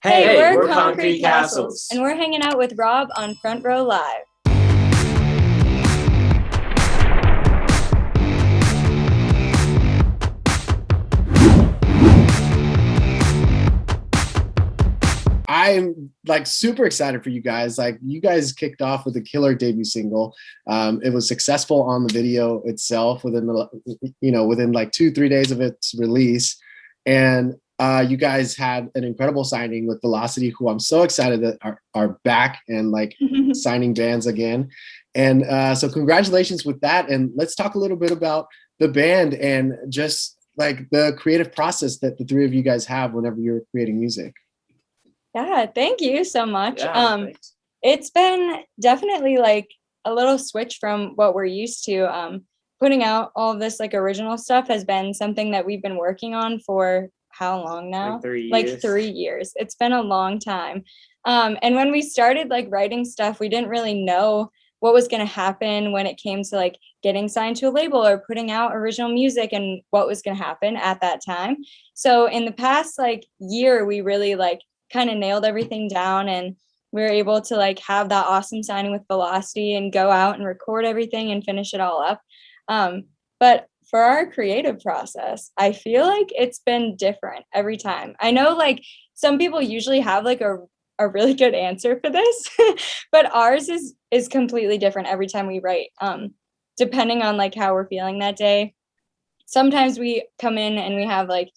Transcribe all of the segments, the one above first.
Hey, Hey, we're we're Concrete Concrete Castles, Castles. and we're hanging out with Rob on Front Row Live. I'm like super excited for you guys. Like you guys kicked off with a killer debut single. It was successful on the video itself within like 2-3 days of its release, and you guys had an incredible signing with Velocity, who I'm so excited that are back and like signing bands again. And so congratulations with that. And let's talk a little bit about the band and just like the creative process that the three of you guys have whenever you're creating music. Yeah, thank you so much. Thanks. It's been definitely like a little switch from what we're used to. Putting out all of this like original stuff has been something that we've been working on for how long now? Like 3 years. Like 3 years. It's been a long time. And when we started like writing stuff, we didn't really know what was going to happen when it came to like getting signed to a label or putting out original music and what was going to happen at that time. So in the past like year, we really like kind of nailed everything down, and we were able to like have that awesome signing with Velocity and go out and record everything and finish it all up. But for our creative process, I feel like it's been different every time. I know like some people usually have like a really good answer for this, but ours is completely different every time we write, depending on like how we're feeling that day. Sometimes we come in and we have like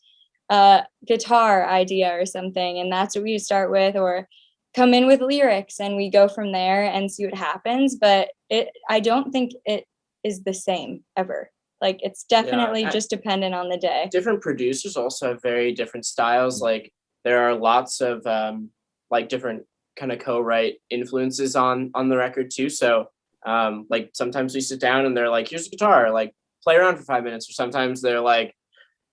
a guitar idea or something, and that's what we start with, or come in with lyrics and we go from there and see what happens. But I don't think it is the same ever. Like it's definitely just dependent on the day. Different producers also have very different styles. Like there are lots of like different kind of co-write influences on the record too. So like sometimes we sit down and they're like, here's a guitar, like play around for 5 minutes. Or sometimes they're like,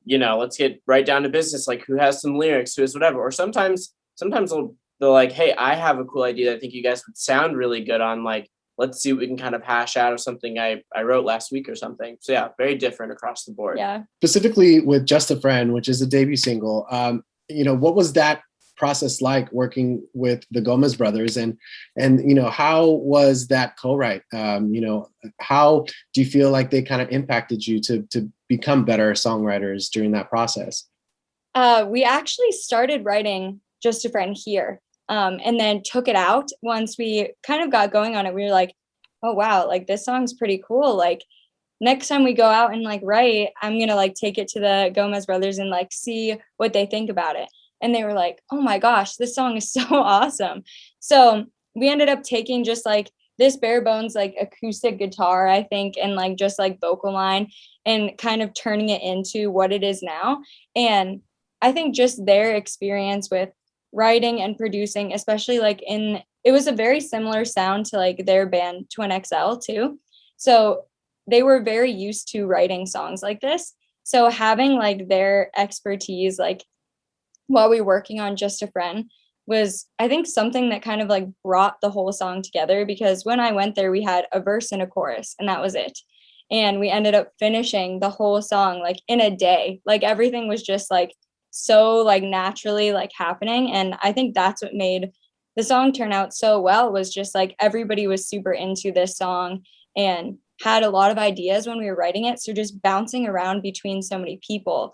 let's get right down to business, like who has some lyrics, who has whatever. Or sometimes they're like, hey, I have a cool idea that I think you guys would sound really good on, like, let's see what we can kind of hash out of something I wrote last week or something. So yeah, very different across the board. Yeah. Specifically with Just a Friend, which is a debut single, what was that process like working with the Gomez brothers, and how was that co-write? How do you feel like they kind of impacted you to become better songwriters during that process? We actually started writing Just a Friend here, and then took it out once we kind of got going on it. We were like, oh wow, like this song's pretty cool. Like next time we go out and like write, I'm gonna like take it to the Gomez brothers and like see what they think about it. And they were like, oh my gosh, this song is so awesome. So we ended up taking just like this bare bones like acoustic guitar, I think, and like just like vocal line, and kind of turning it into what it is now. And I think just their experience with writing and producing, especially like it was a very similar sound to like their band Twin XL too. So they were very used to writing songs like this. So having like their expertise like while we were working on Just a Friend was, I think, something that kind of like brought the whole song together, because when I went there, we had a verse and a chorus and that was it. And we ended up finishing the whole song like in a day. Like everything was just like so like naturally like happening. And I think that's what made the song turn out so well, was just like everybody was super into this song and had a lot of ideas when we were writing it. So just bouncing around between so many people,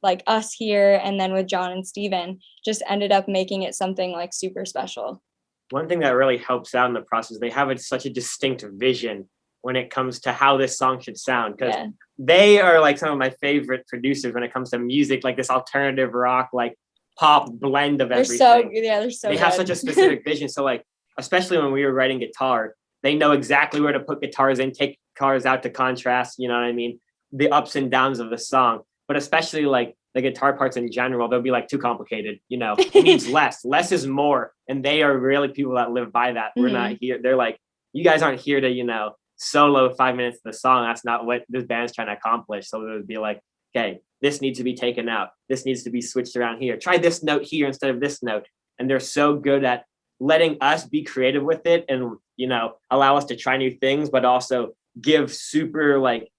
like us here and then with John and Steven, just ended up making it something like super special. One thing that really helps out in the process, they have such a distinct vision when it comes to how this song should sound, because they are like some of my favorite producers when it comes to music, like this alternative rock, like pop blend of everything. They're so they good. have such a specific vision. So like, especially when we were writing guitar, they know exactly where to put guitars in, take guitars out to contrast, you know what I mean? The ups and downs of the song. But especially like the guitar parts in general, they'll be like too complicated, it needs less. Less is more. And they are really people that live by that. We're not here. They're like, you guys aren't here to, solo 5 minutes of the song. That's not what this band's trying to accomplish. So it would be like, okay, this needs to be taken out. This needs to be switched around here. Try this note here instead of this note. And they're so good at letting us be creative with it and, allow us to try new things, but also give super like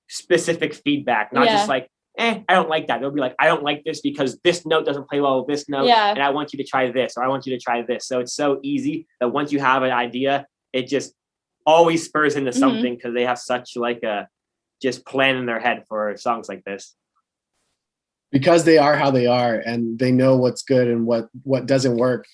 specific feedback, not just like, I don't like that. They'll be like, I don't like this because this note doesn't play well with this note. Yeah. And I want you to try this, or I want you to try this. So it's so easy that once you have an idea, it just always spurs into something because they have such like a just plan in their head for songs like this. Because they are how they are and they know what's good and what doesn't work.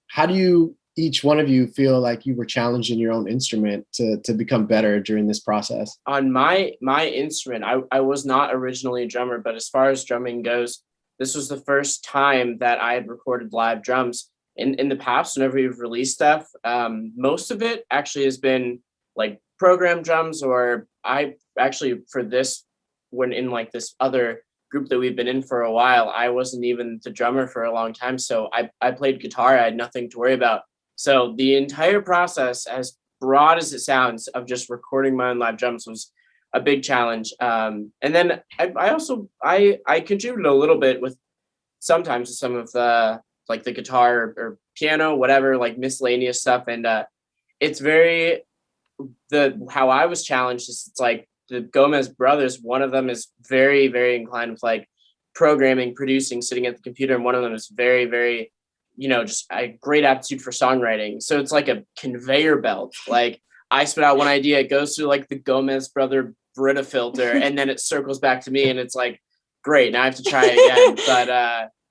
How do you, each one of you, feel like you were challenged in your own instrument to become better during this process? On my instrument, I was not originally a drummer, but as far as drumming goes, this was the first time that I had recorded live drums. In the past, whenever we've released stuff, most of it actually has been like program drums, or I actually, for this, when in like this other group that we've been in for a while, I wasn't even the drummer for a long time. So I played guitar. I had nothing to worry about. So the entire process, as broad as it sounds, of just recording my own live drums was a big challenge. And then I also contributed a little bit with sometimes some of the like the guitar or piano, whatever, like miscellaneous stuff. And it's very how I was challenged is it's like the Gomez brothers, one of them is very, very inclined with like programming, producing, sitting at the computer, and one of them is very, very, just a great aptitude for songwriting. So it's like a conveyor belt. Like I spit out one idea, it goes through like the Gomez brother Brita filter, and then it circles back to me, and it's like, great, now I have to try again. But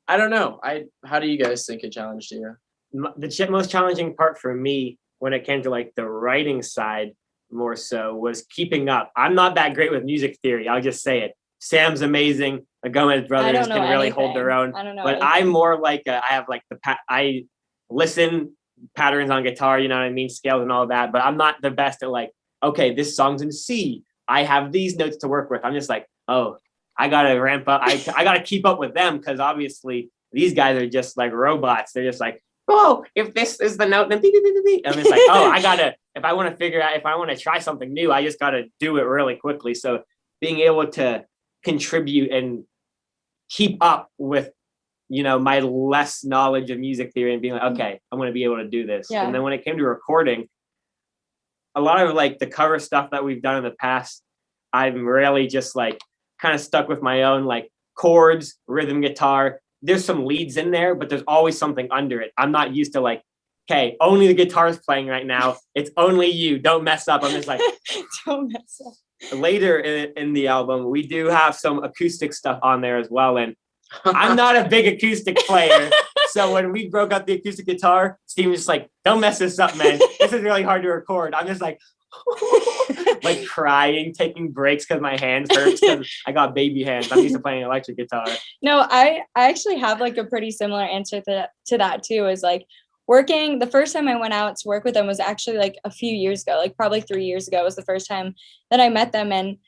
I don't know. How do you guys think it challenged you? The most challenging part for me when it came to like the writing side more so was keeping up. I'm not that great with music theory. I'll just say it. Sam's amazing. The Gomez brothers can really hold their own. I don't know but anything. I'm more like I have like I listen patterns on guitar, you know what I mean, scales and all that. But I'm not the best at like, okay, this song's in C. I have these notes to work with. I'm just like, oh, I gotta ramp up. I gotta keep up with them because obviously these guys are just like robots. They're just like, oh, if this is the note, then beep, beep, beep, beep. I'm just like, oh, I gotta. If I want to figure out, if I want to try something new, I just gotta do it really quickly. So being able to contribute and keep up with, my less knowledge of music theory and being like, okay, I'm gonna be able to do this. Yeah. And then when it came to recording, a lot of like the cover stuff that we've done in the past, I'm really just like kind of stuck with my own like chords, rhythm guitar. There's some leads in there, but there's always something under it. I'm not used to like, okay, only the guitar's playing right now. It's only you. Don't mess up. I'm just like, don't mess up. Later in the album, we do have some acoustic stuff on there as well. And I'm not a big acoustic player. So when we broke out the acoustic guitar, Steve was just like, don't mess this up, man. This is really hard to record. I'm just like, like crying, taking breaks because my hands hurt because I got baby hands. I'm used to playing electric guitar. No, I actually have like a pretty similar answer to that too, is like working. The first time I went out to work with them was actually like a few years ago, like probably 3 years ago was the first time that I met them. And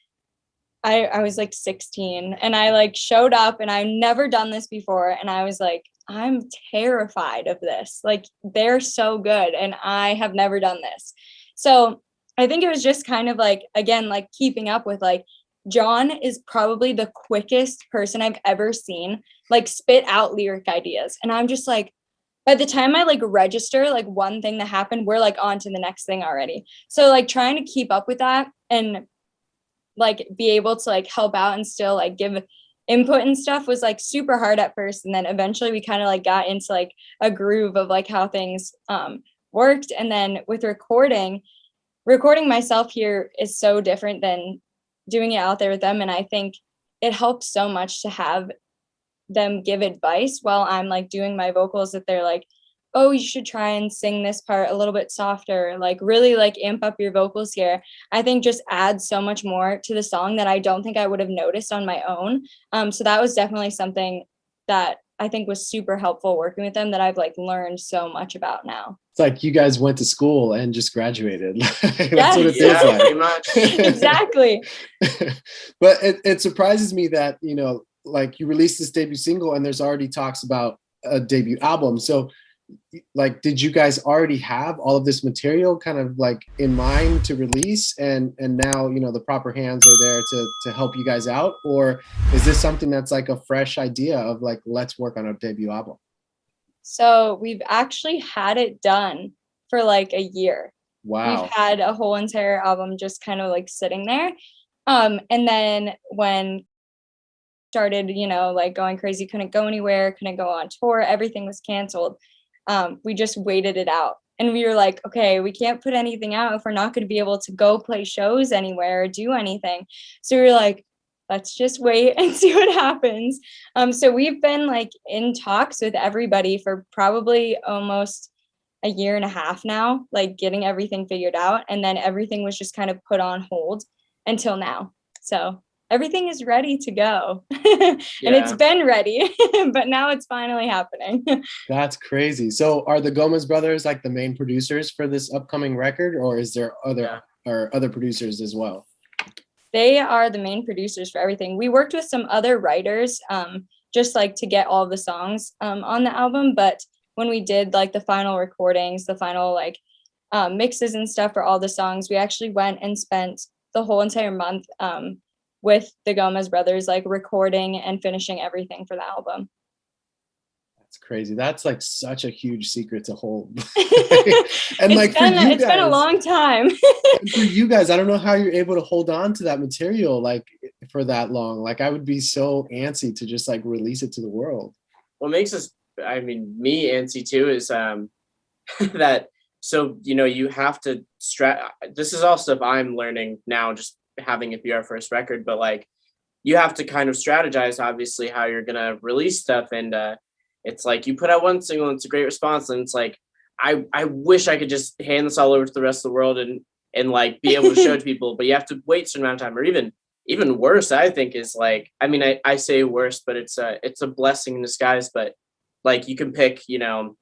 I was like 16 and I like showed up and I've never done this before. And I was like, I'm terrified of this. Like they're so good and I have never done this. So I think it was just kind of like, again, like keeping up with like, John is probably the quickest person I've ever seen, like spit out lyric ideas. And I'm just like, by the time I like register like one thing that happened, we're like on to the next thing already. So like trying to keep up with that and like be able to like help out and still like give input and stuff was like super hard at first. And then eventually we kind of like got into like a groove of like how things worked. And then with recording myself here is so different than doing it out there with them. And I think it helps so much to have them give advice while I'm like doing my vocals, that they're like, oh, you should try and sing this part a little bit softer, like really like amp up your vocals here. I think just adds so much more to the song that I don't think I would have noticed on my own. So that was definitely something that I think was super helpful working with them, that I've like learned so much about now. It's like you guys went to school and just graduated. That's Yes. what it feels like. Pretty much. Exactly. But it surprises me that, like you released this debut single and there's already talks about a debut album. So like, did you guys already have all of this material kind of like in mind to release, and now the proper hands are there to help you guys out? Or is this something that's like a fresh idea of like, let's work on a debut album? So we've actually had it done for like a year. Wow. We've had a whole entire album just kind of like sitting there. And then when started, you know, like going crazy, couldn't go anywhere, couldn't go on tour, everything was canceled. We just waited it out. And we were like, okay, we can't put anything out if we're not going to be able to go play shows anywhere or do anything. So we were like, let's just wait and see what happens. So we've been like in talks with everybody for probably almost a year and a half now, like getting everything figured out. And then everything was just kind of put on hold until now. So everything is ready to go. And it's been ready, but now it's finally happening. That's crazy. So are the Gomez brothers like the main producers for this upcoming record, or is there other producers as well? They are the main producers for everything. We worked with some other writers, just like to get all the songs on the album. But when we did like the final recordings, the final like mixes and stuff for all the songs, we actually went and spent the whole entire month with the Gomez brothers, like recording and finishing everything for the album. That's crazy. That's like such a huge secret to hold. And it's been a long time. And for you guys, I don't know how you're able to hold on to that material like for that long. Like I would be so antsy to just like release it to the world. What makes us, I mean, me antsy too is that, so, you know, you have to this is all stuff I'm learning now, just having it be our first record, but like you have to kind of strategize obviously how you're gonna release stuff. And it's like you put out one single and it's a great response, and it's like I wish I could just hand this all over to the rest of the world and like be able to show it to people, but you have to wait a certain amount of time. Or even worse, I think, is like, I mean, I say worse, but it's a blessing in disguise. But like you can pick, you know,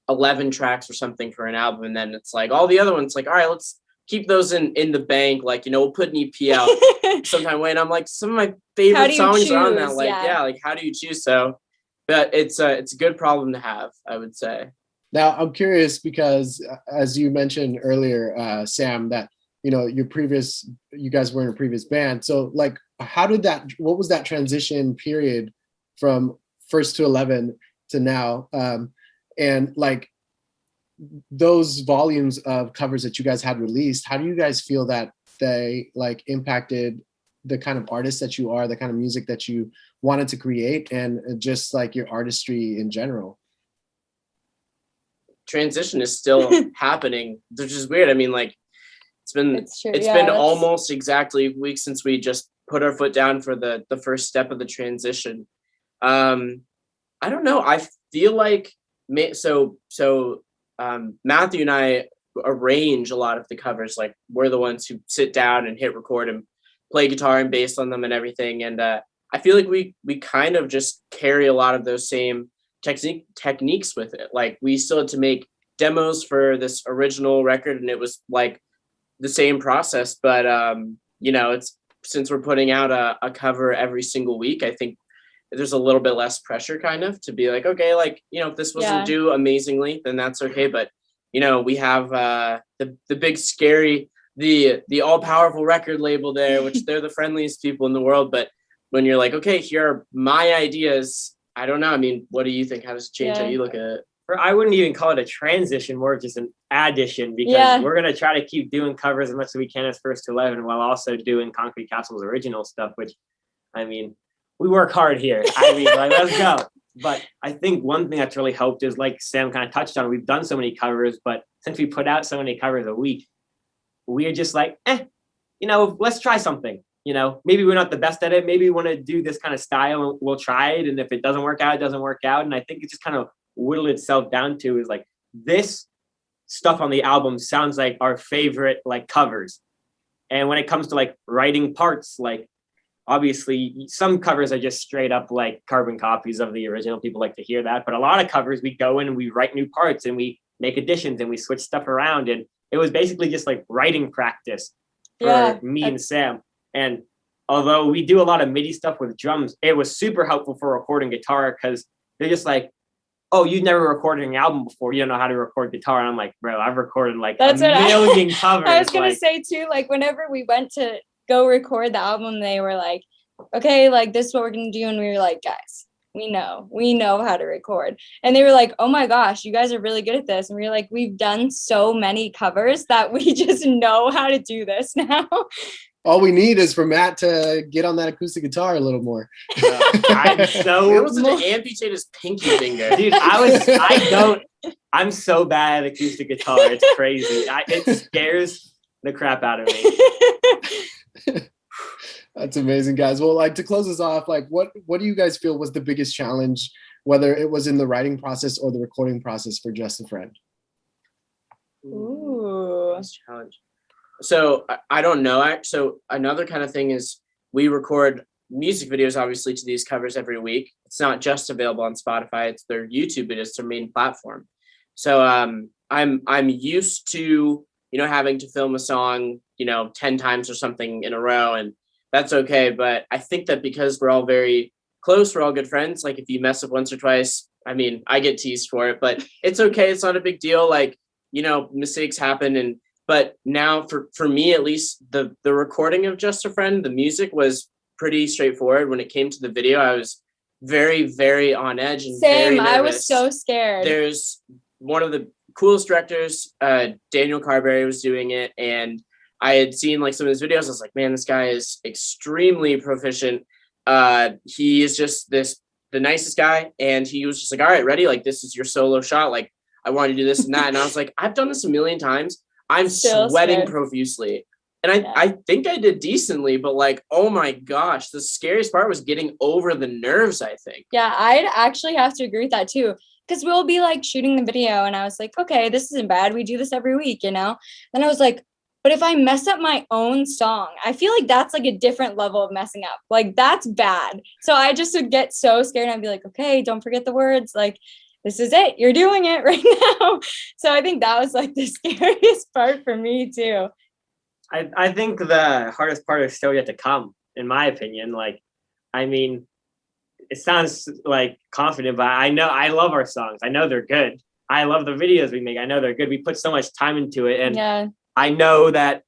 11 tracks or something for an album, and then it's like all the other ones like, all right, let's keep those in the bank, like, you know, we'll put an EP out sometime when I'm like, some of my favorite songs are on that, like like how do you choose? So but it's a good problem to have, I would say. Now I'm curious because as you mentioned earlier, Sam, that you know you guys were in a previous band, so like what was that transition period from first to 11 to now, and like those volumes of covers that you guys had released, how do you guys feel that they like impacted the kind of artist that you are, the kind of music that you wanted to create, and just like your artistry in general? Transition is still happening, which is weird. I mean, like it's been almost exactly a week since we just put our foot down for the first step of the transition. I don't know. I feel like Matthew and I arrange a lot of the covers. Like we're the ones who sit down and hit record and play guitar and bass on them and everything. And I feel like we kind of just carry a lot of those same techniques with it. Like we still had to make demos for this original record, and it was like the same process. But you know, it's since we're putting out a cover every single week, I think there's a little bit less pressure kind of to be like, okay, like, you know, if this wasn't do amazingly, then that's okay. But, you know, we have the big scary, the all powerful record label there, which they're the friendliest people in the world. But when you're like, okay, here are my ideas, I don't know. I mean, what do you think? How does it change how you look at it? I wouldn't even call it a transition, more just an addition, because we're going to try to keep doing covers as much as we can as First to 11 while also doing Concrete Castle's original stuff, which, I mean, we work hard here. I mean, like, let's go. But I think one thing that's really helped is, like Sam kind of touched on, we've done so many covers, but since we put out so many covers a week, we are just like, you know, let's try something. You know, maybe we're not the best at it. Maybe we want to do this kind of style and we'll try it. And if it doesn't work out, it doesn't work out. And I think it just kind of whittled itself down to is like, this stuff on the album sounds like our favorite like covers. And when it comes to like writing parts, like obviously some covers are just straight up like carbon copies of the original. People like to hear that. But a lot of covers, we go in and we write new parts and we make additions and we switch stuff around. And it was basically just like writing practice for me and Sam. And although we do a lot of MIDI stuff with drums, it was super helpful for recording guitar because they're just like, oh, you've never recorded an album before. You don't know how to record guitar. And I'm like, bro, I've recorded like a million covers. I was going to say too, like whenever we went to go record the album, they were like, okay, like this is what we're going to do. And we were like, guys, we know how to record. And they were like, oh my gosh, you guys are really good at this. And we were like, we've done so many covers that we just know how to do this now. All we need is for Matt to get on that acoustic guitar a little more. I'm It so wasn't to amputate his pinky finger. dude. I'm so bad at acoustic guitar. It's crazy. It scares the crap out of me. That's amazing, guys. Well, like to close this off, like what do you guys feel was the biggest challenge, whether it was in the writing process or the recording process for Just a Friend? Ooh. Challenge. So I don't know. So another kind of thing is we record music videos, obviously, to these covers every week. It's not just available on Spotify. It's their YouTube. It is their main platform. So I'm used to, having to film a song, 10 times or something in a row, and that's okay. But I think that because we're all very close, we're all good friends. Like if you mess up once or twice, I mean, I get teased for it, but it's okay. It's not a big deal. Like, mistakes happen. But now for me, at least the recording of Just a Friend, the music was pretty straightforward. When it came to the video, I was very, very on edge and very nervous. I was so scared. There's one of the coolest directors, Daniel Carberry, was doing it, and I had seen like some of his videos. I was like, man, this guy is extremely proficient. He is just the nicest guy, and he was just like, all right, ready? Like, this is your solo shot. Like, I want to do this and that. And I was like, I've done this a million times. I'm Still sweating scared. profusely. And I think I did decently, but like, oh my gosh, the scariest part was getting over the nerves, I think. Yeah, I'd actually have to agree with that too. Because we'll be like shooting the video and I was like, okay, this isn't bad. We do this every week, Then I was like, but if I mess up my own song, I feel like that's like a different level of messing up. Like that's bad. So I just would get so scared and I'd be like, okay, don't forget the words. Like, this is it. You're doing it right now. So I think that was like the scariest part for me too. I think the hardest part is still yet to come, in my opinion. Like, I mean, it sounds like confident, but I know I love our songs. I know they're good. I love the videos we make. I know they're good. We put so much time into it. And I know that,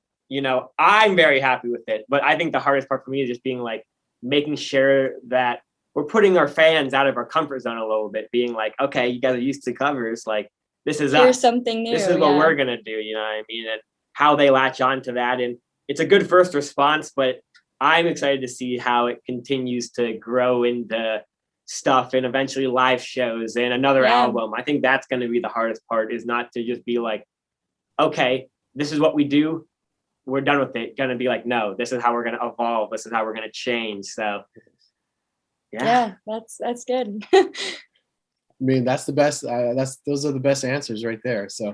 I'm very happy with it. But I think the hardest part for me is just being like, making sure that we're putting our fans out of our comfort zone a little bit, being like, okay, you guys are used to covers. Like, this is Here's us. Something new. This is what we're going to do. You know what I mean? And how they latch on to that. And it's a good first response, but I'm excited to see how it continues to grow into stuff and eventually live shows and another album. I think that's going to be the hardest part, is not to just be like, okay, this is what we do. We're done with it. Going to be like, no, this is how we're going to evolve. This is how we're going to change. So yeah, that's good. I mean, that's the best. Those are the best answers right there. So,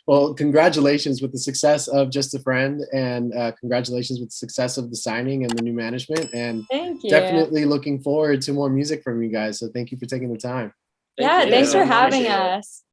well, congratulations with the success of Just a Friend, and congratulations with the success of the signing and the new management. And thank you. Definitely looking forward to more music from you guys. So, thank you for taking the time. Thanks for having us.